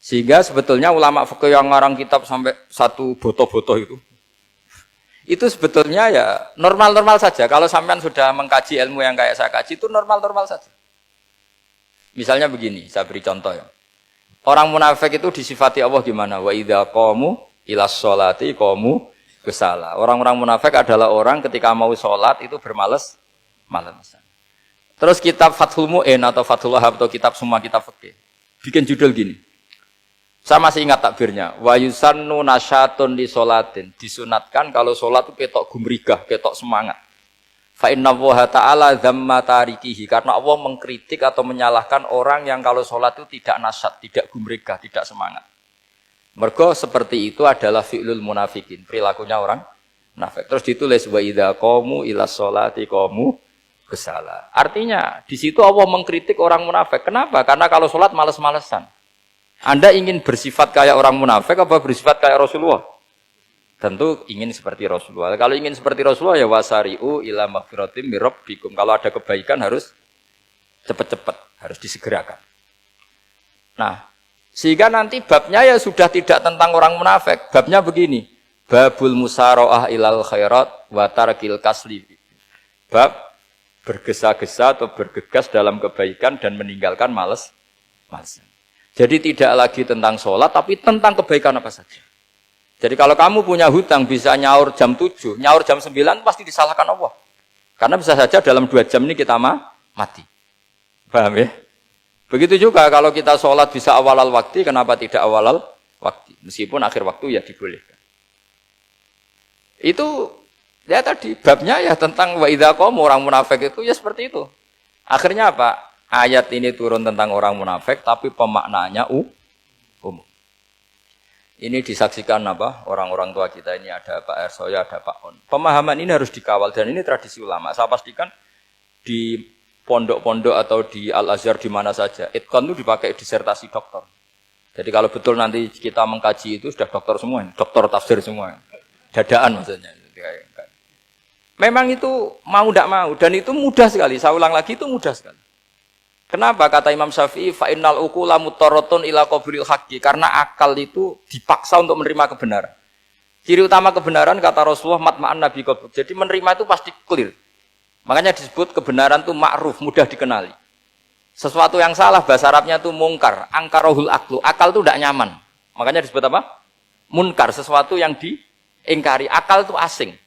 Sehingga sebetulnya ulama fikih yang ngarang kitab sampai satu boto-boto itu sebetulnya ya normal-normal saja. Kalau sampean sudah mengkaji ilmu yang kayak saya kaji itu normal-normal saja. Misalnya begini, saya beri contoh ya. Orang munafik itu disifati Allah gimana? Wa idza qamu ilas sholati qamu kusala. Orang-orang munafik adalah orang ketika mau sholat itu bermalas-malasan. Terus kitab Fathul Mu'in atau Fathul Wahhab atau kitab semua kitab fikih bikin judul gini. Saya masih ingat takbirnya. Wa yusannu nasyatun li sholatin. Disunatkan kalau sholat itu ketok gumrigah, ketok semangat. Fa inna Allaha ta'ala dzamma tarikihi. Karena Allah mengkritik atau menyalahkan orang yang kalau sholat itu tidak nasyat, tidak gumrigah, tidak semangat. Mergo seperti itu adalah fi'lul munafikin, perilakunya orang munafik. Terus ditulis wa idza qamu ilas sholati qamu kusala. Artinya di situ Allah mengkritik orang munafik. Kenapa? Karena kalau sholat males-malesan. Anda ingin bersifat kayak orang munafik apa bersifat kayak Rasulullah? Tentu ingin seperti Rasulullah. Kalau ingin seperti Rasulullah ya wasari'u ila maghfiratim mir rabbikum. Kalau ada kebaikan harus cepat-cepat, harus disegerakan. Nah, sehingga nanti babnya ya sudah tidak tentang orang munafik. Babnya begini. Babul musara'ah ilal khairat wa tarkil kasli. Bab bergesa-gesa atau bergegas dalam kebaikan dan meninggalkan males-malesan. Jadi tidak lagi tentang sholat, tapi tentang kebaikan apa saja. Jadi kalau kamu punya hutang bisa nyaur jam 7, nyaur jam 9 pasti disalahkan Allah. Karena bisa saja dalam 2 jam ini kita mati. Paham ya? Begitu juga kalau kita sholat bisa awal waktu, kenapa tidak awal waktu? Meskipun akhir waktu ya dibolehkan. Itu ya tadi babnya ya tentang wa idza qamu orang munafik itu ya seperti itu. Akhirnya apa? Ayat ini turun tentang orang munafik, tapi pemaknanya umum. Ini disaksikan apa? Orang-orang tua kita ini ada Pak Ersoya, ada Pak On. Pemahaman ini harus dikawal dan ini tradisi ulama. Saya pastikan di pondok-pondok atau di Al-Azhar di mana saja, itqan itu dipakai disertasi doktor. Jadi kalau betul nanti kita mengkaji itu sudah doktor semua, doktor tafsir semua. Dadaan maksudnya. Memang itu mau tidak mau dan itu mudah sekali. Saya ulang lagi itu mudah sekali. Kenapa kata Imam Syafi'i fa innal uqula mutarratun ila qabril haqqi, karena akal itu dipaksa untuk menerima kebenaran. Ciri utama kebenaran kata Rasulullah matma'an nabi qabr. Jadi menerima itu pasti clear. Makanya disebut kebenaran itu ma'ruf, mudah dikenali. Sesuatu yang salah bahasa Arabnya itu mungkar, angkarohul aklu. Akal itu tidak nyaman. Makanya disebut apa? Munkar, sesuatu yang diingkari. Akal itu asing.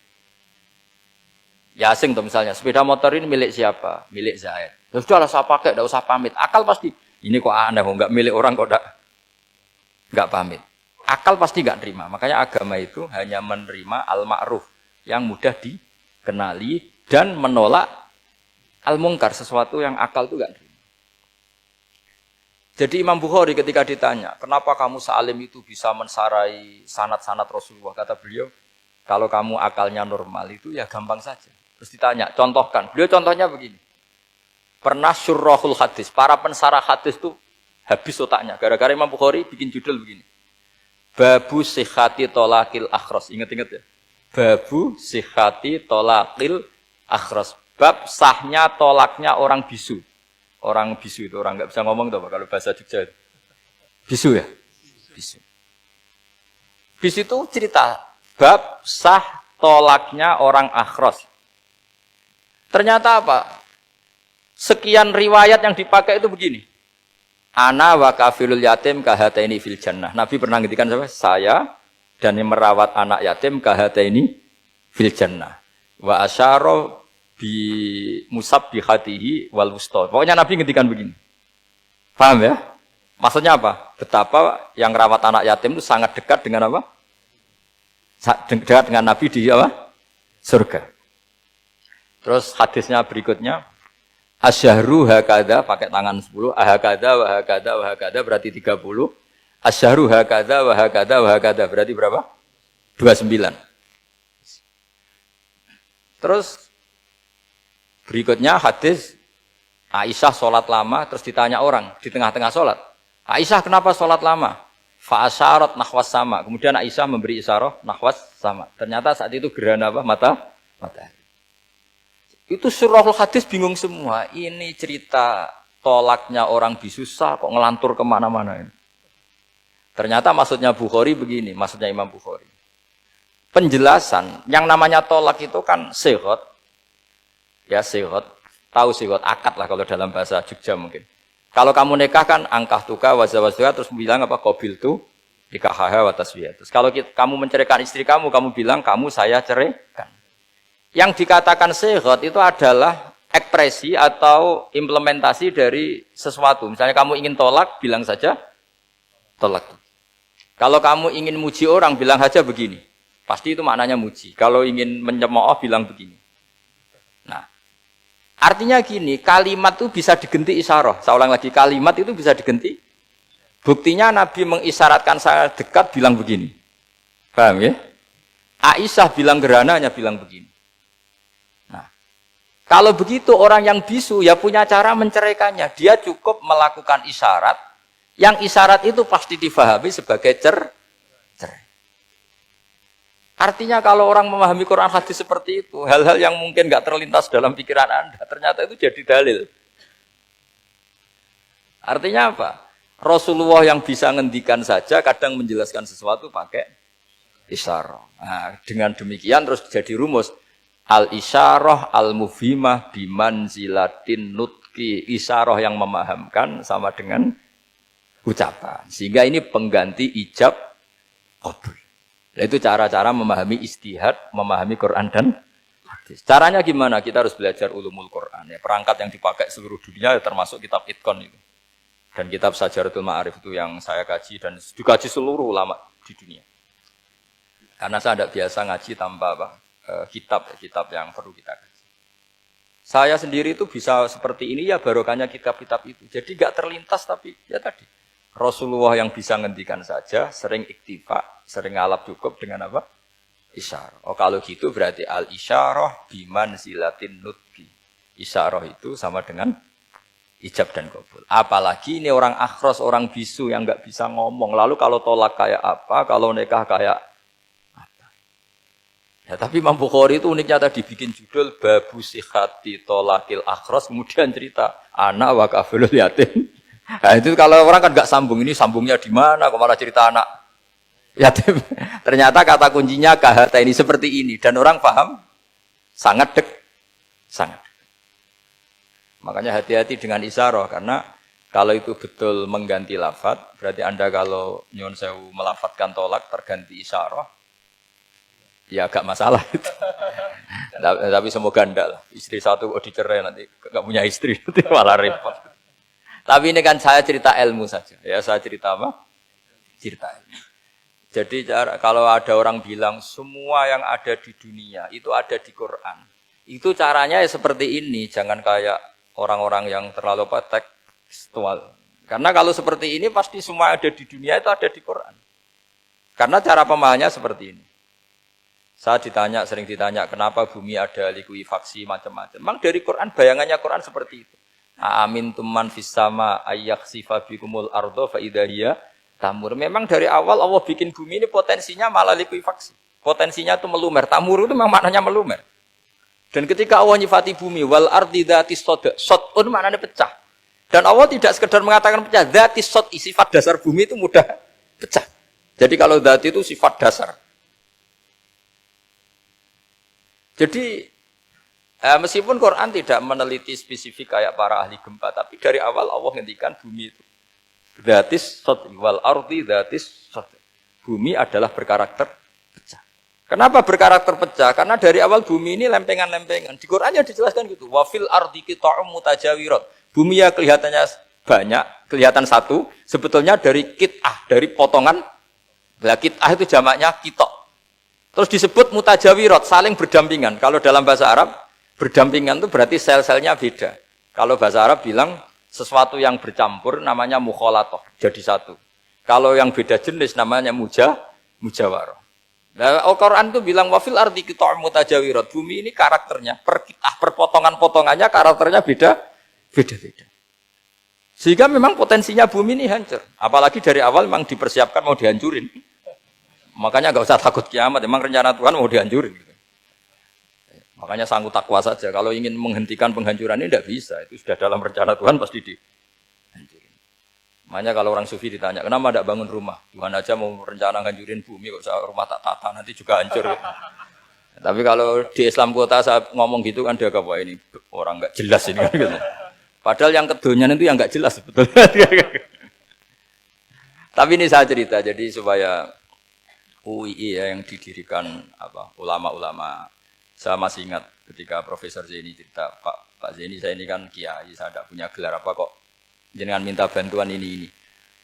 Ya asing tuh misalnya, sepeda motor ini milik siapa? Milik Zaid. Ya sudah lah saya pakai, tidak usah pamit. Akal pasti, ini kok aneh, nggak milik orang kok nggak pamit. Akal pasti nggak terima. Makanya agama itu hanya menerima al-ma'ruf yang mudah dikenali dan menolak al-mungkar, sesuatu yang akal itu nggak terima. Jadi Imam Bukhari ketika ditanya, kenapa kamu sealim itu bisa mensarai sanad-sanad Rasulullah? Kata beliau, kalau kamu akalnya normal itu ya gampang saja. Terus ditanya, contohkan. Beliau contohnya begini. Pernah syurrahul hadis, para pensarah hadis itu habis otaknya. Gara-gara Imam Bukhari bikin judul begini. Babu sihhati tolakil akhros. Ingat-ingat ya. Babu sihhati tolakil akhros. Bab sahnya tolaknya orang bisu. Orang bisu itu, orang nggak bisa ngomong tuh kalau bahasa Jogja itu. Bisu ya? Bisu. Bisu itu cerita. Bab sah tolaknya orang akhros. Ternyata apa? Sekian riwayat yang dipakai itu begini. Ana wa kafilul yatim kahataini fil jannah. Nabi pernah ngendikan saya dan yang merawat anak yatim kahataini fil jannah. Wa asyara bi musabbihatihi wal wusta. Pokoknya Nabi ngendikan begini. Paham ya? Maksudnya apa? Betapa yang merawat anak yatim itu sangat dekat dengan apa? Dekat dengan Nabi di apa? Surga. Terus hadisnya berikutnya. Asyahru hakada pakai tangan 10, ahakada wa hakada wa hakada berarti 30. Asyahru hakada wa hakada wa hakada berarti berapa? 29. Terus berikutnya hadis Aisyah sholat lama, terus ditanya orang di tengah-tengah sholat. Aisyah kenapa sholat lama? Fa'asyarat nahwas sama. Kemudian Aisyah memberi isyarah nahwas sama. Ternyata saat itu gerhana apa? Matahari. Itu surahul hadis bingung semua. Ini cerita tolaknya orang bisusah kok ngelantur kemana-mana ini. Ternyata maksudnya Bukhari begini, maksudnya Imam Bukhari. Penjelasan yang namanya tolak itu kan sighot. Ya sighot, tahu sighot akad lah kalau dalam bahasa Jogja mungkin. Kalau kamu nikah kan angkah tuka wazawazduha terus bilang apa qabil tu nikahaha wa taswiyah. Terus kalau kamu menceraikan istri kamu bilang kamu saya ceraikan. Yang dikatakan sighot itu adalah ekspresi atau implementasi dari sesuatu. Misalnya kamu ingin tolak, bilang saja tolak. Kalau kamu ingin muji orang, bilang saja begini. Pasti itu maknanya muji. Kalau ingin mencemooh, bilang begini. Nah, artinya gini, kalimat itu bisa diganti isyarah. Saya ulang lagi, kalimat itu bisa diganti. Buktinya Nabi mengisyaratkan saya dekat, bilang begini. Paham ya? Aisyah bilang gerananya, bilang begini. Nah, kalau begitu orang yang bisu ya punya cara menceraikannya. Dia cukup melakukan isyarat. Yang isyarat itu pasti difahami sebagai cerai. Artinya kalau orang memahami Quran hadis seperti itu, hal-hal yang mungkin nggak terlintas dalam pikiran Anda, ternyata itu jadi dalil. Artinya apa? Rasulullah yang bisa ngendikan saja kadang menjelaskan sesuatu pakai isyarah. Nah, dengan demikian terus jadi rumus al-isyarah al-mufhimah bimanzilatin nutqi. Isyarah yang memahamkan sama dengan ucapan. Sehingga ini pengganti ijab qabul. Itu cara-cara memahami istihad, memahami Quran dan hadis. Caranya gimana? Kita harus belajar ulumul Quran. Ya, perangkat yang dipakai seluruh dunia termasuk kitab Itqan itu. Dan kitab Sajaratul Ma'arif itu yang saya kaji dan dikaji seluruh ulama di dunia. Karena saya tidak biasa ngaji tanpa kitab yang perlu kita kaji. Saya sendiri itu bisa seperti ini ya barokahnya kitab-kitab itu. Jadi gak terlintas tapi ya tadi. Rasulullah yang bisa ngendikan saja, sering iktifa, sering ngalap cukup dengan apa? Isyarah. Oh kalau gitu berarti al-isyarah bimanzilatin nutqi. Isyarah itu sama dengan ijab dan qabul. Apalagi ini orang akhros, orang bisu yang nggak bisa ngomong. Lalu kalau tolak kayak apa, kalau nikah kayak apa. Ya, tapi Imam Bukhari itu uniknya tadi bikin judul Babu Sihati Tolakil Akhros, kemudian cerita anak wa kafilul yatim. Nah, itu kalau orang kan nggak sambung, ini sambungnya di mana? Kok malah cerita anak yatim? Ternyata kata kuncinya kahata ini seperti ini dan orang paham sangat sangat. Makanya hati-hati dengan isyarah karena kalau itu betul mengganti lafadz, berarti Anda kalau nyuwun sewu melafadzkan tolak terganti isyarah, ya agak masalah itu. Tapi semoga enggak lah. Istri satu kok dicerai nanti nggak punya istri nanti malah repot. Tapi ini kan saya cerita ilmu saja. Ya saya cerita apa? Cerita ilmu. Jadi kalau ada orang bilang semua yang ada di dunia itu ada di Quran. Itu caranya ya seperti ini. Jangan kayak orang-orang yang terlalu tekstual. Karena kalau seperti ini pasti semua ada di dunia itu ada di Quran. Karena cara pemahamannya seperti ini. Saya sering ditanya kenapa bumi ada likuifaksi macam-macam. Memang dari Quran, bayangannya Quran seperti itu. Amin tuman fis sama ayyaksifa bikumul ardo fa idahiyya tamur. Memang dari awal Allah bikin bumi ini potensinya malah likuifaksi. Potensinya itu melumer. Tamur itu memang maknanya melumer. Dan ketika Allah nyifati bumi wal ardi dzatis sada, sotun maknanya pecah. Dan Allah tidak sekedar mengatakan pecah, dzatis sot, sifat dasar bumi itu mudah pecah. Jadi kalau dzat itu sifat dasar. Jadi meskipun Quran tidak meneliti spesifik kayak para ahli gempa, tapi dari awal Allah ngendikan bumi itu dzatis sot wal ardi dzatis sot. Bumi adalah berkarakter pecah. Kenapa berkarakter pecah? Karena dari awal bumi ini lempengan-lempengan. Di Qurannya dijelaskan gitu. Wa fil ardi qita'um mutajawirat. Bumi ya kelihatannya banyak, kelihatan satu, sebetulnya dari qit'ah, dari potongan. Lah qit'ah itu jamaknya qita'. Terus disebut mutajawirat, saling berdampingan. Kalau dalam bahasa Arab berdampingan itu berarti sel-selnya beda. Kalau bahasa Arab bilang sesuatu yang bercampur namanya mukhalatoh, jadi satu. Kalau yang beda jenis namanya mujawarah. Nah, Al-Quran itu bilang wafil ardi qita'um mutajawirat. Bumi ini karakternya per potongan-potongannya karakternya beda-beda. Sehingga memang potensinya bumi ini hancur. Apalagi dari awal memang dipersiapkan mau dihancurin. Makanya nggak usah takut kiamat. Memang rencana Tuhan mau dihancurin. Makanya sanggup takwa saja. Kalau ingin menghentikan penghancuran ini tidak bisa. Itu sudah dalam rencana Tuhan pasti dihancurin. Makanya kalau orang sufi ditanya, kenapa tidak bangun rumah? Tuhan aja mau rencana ngancurin bumi, kok rumah tak tata, nanti juga hancur. Tapi kalau di Islam kota saya ngomong gitu kan dia wah ini orang nggak jelas ini. Gitu. Padahal yang kedonyan itu yang nggak jelas sebetulnya. Tapi ini saya cerita, jadi supaya UII ya, yang didirikan ulama-ulama. Saya masih ingat ketika Profesor Zaini cerita, Pak Zaini saya ini kan kiai, saya tidak punya gelar apa kok. Jangan minta bantuan ini.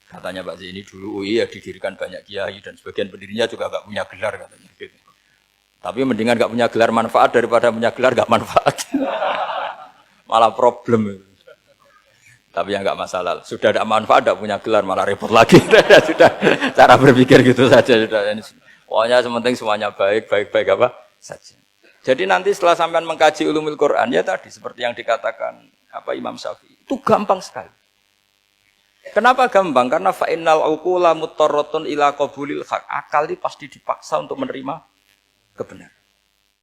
Katanya Pak Zaini dulu UII ya didirikan banyak kiai dan sebagian pendirinya juga nggak punya gelar katanya. Gitu. Tapi mendingan nggak punya gelar manfaat daripada punya gelar nggak manfaat. Malah problem. Tapi ya nggak masalah. Sudah ada manfaat, tidak punya gelar malah repot lagi. Sudah cara berpikir gitu saja. Sudah. Pokoknya sementing semuanya baik apa saja. Jadi nanti setelah sampean mengkaji ulumul Quran ya tadi seperti yang dikatakan Imam Syafi'i itu gampang sekali. Kenapa gampang? Karena fa'innal uqula muttarratun ila qabulil haq. Akal ini pasti dipaksa untuk menerima kebenaran.